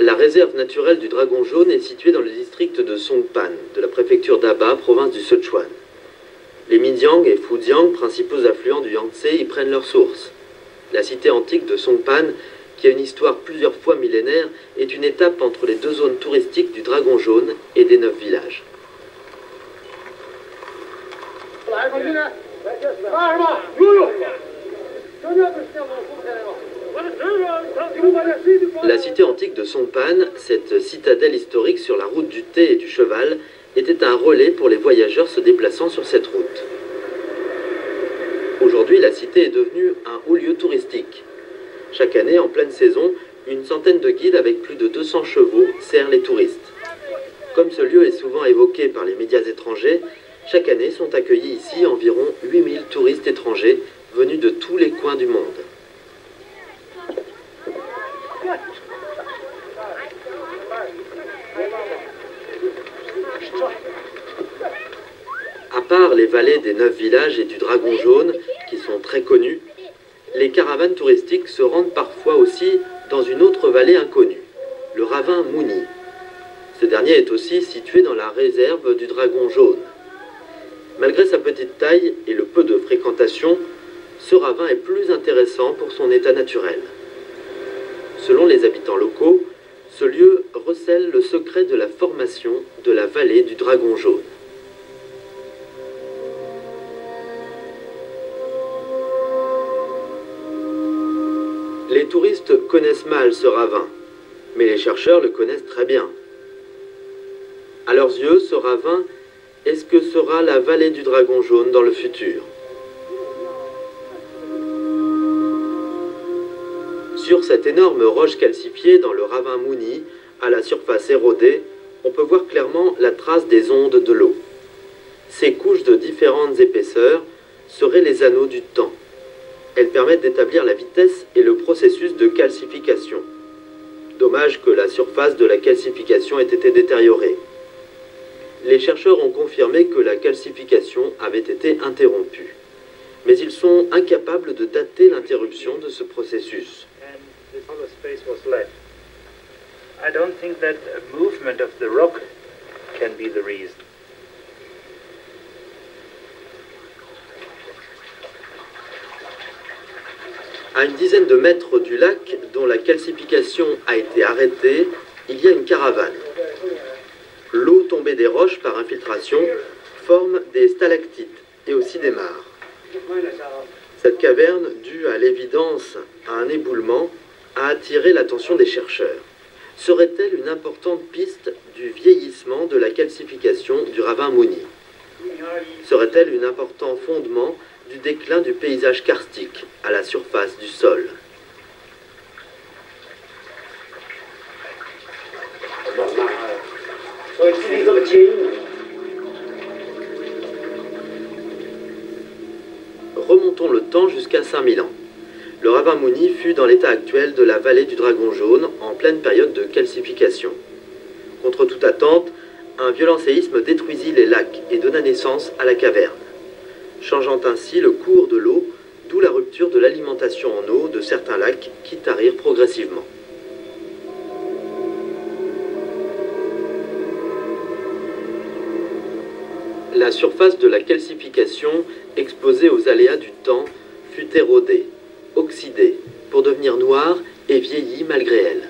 La réserve naturelle du dragon jaune est située dans le district de Songpan, de la préfecture d'Aba, province du Sichuan. Les Midyang et Fujiang, principaux affluents du Yangtze, y prennent leur source. La cité antique de Songpan, qui a une histoire plusieurs fois millénaire, est une étape entre les deux zones touristiques du dragon jaune et des 9 villages. La cité antique de Songpan, cette citadelle historique sur la route du thé et du cheval, était un relais pour les voyageurs se déplaçant sur cette route. Aujourd'hui, la cité est devenue un haut lieu touristique. Chaque année, en pleine saison, une centaine de guides avec plus de 200 chevaux serrent les touristes. Comme ce lieu est souvent évoqué par les médias étrangers, chaque année sont accueillis ici environ 8000 touristes étrangers venus de tous les coins du monde. À part les vallées des 9 villages et du dragon jaune, qui sont très connus, les caravanes touristiques se rendent parfois aussi dans une autre vallée inconnue, le ravin Muni. Ce dernier est aussi situé dans la réserve du dragon jaune. Malgré sa petite taille et le peu de fréquentation, ce ravin est plus intéressant pour son état naturel. Selon les habitants locaux, ce lieu recèle le secret de la formation de la vallée du dragon jaune. Les touristes connaissent mal ce ravin, mais les chercheurs le connaissent très bien. À leurs yeux, ce ravin est ce que sera la vallée du dragon jaune dans le futur. Sur cette énorme roche calcifiée dans le ravin Muni, à la surface érodée, on peut voir clairement la trace des ondes de l'eau. Ces couches de différentes épaisseurs seraient les anneaux du temps. Elles permettent d'établir la vitesse et le processus de calcification. Dommage que la surface de la calcification ait été détériorée. Les chercheurs ont confirmé que la calcification avait été interrompue. Mais ils sont incapables de dater l'interruption de ce processus. I don't think that a movement of the rock can be the reason. À une dizaine de mètres du lac, dont la calcification a été arrêtée, il y a une caravane. L'eau tombée des roches par infiltration forme des stalactites et aussi des mares. Cette caverne, due à l'évidence à un éboulement, a attiré l'attention des chercheurs. Serait-elle une importante piste du vieillissement de la calcification du ravin Muni? Serait-elle un important fondement du déclin du paysage karstique à la surface du sol? Remontons le temps jusqu'à 5000 ans. Le ravin Muni fut dans l'état actuel de la vallée du dragon jaune en pleine période de calcification. Contre toute attente, un violent séisme détruisit les lacs et donna naissance à la caverne, changeant ainsi le cours de l'eau, d'où la rupture de l'alimentation en eau de certains lacs qui tarirent progressivement. La surface de la calcification, exposée aux aléas du temps, fut érodée, oxydée, pour devenir noire et vieillie malgré elle.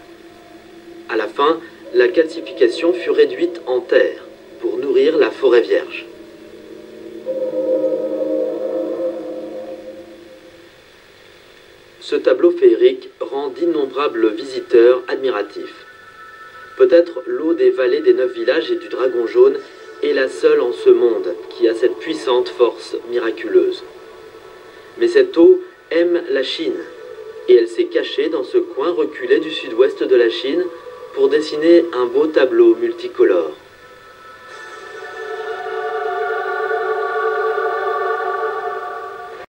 À la fin, la calcification fut réduite en terre pour nourrir la forêt vierge. Ce tableau féerique rend d'innombrables visiteurs admiratifs. Peut-être l'eau des vallées des 9 villages et du dragon jaune est la seule en ce monde qui a cette puissante force miraculeuse. Mais cette eau aime la Chine, et elle s'est cachée dans ce coin reculé du sud-ouest de la Chine pour dessiner un beau tableau multicolore.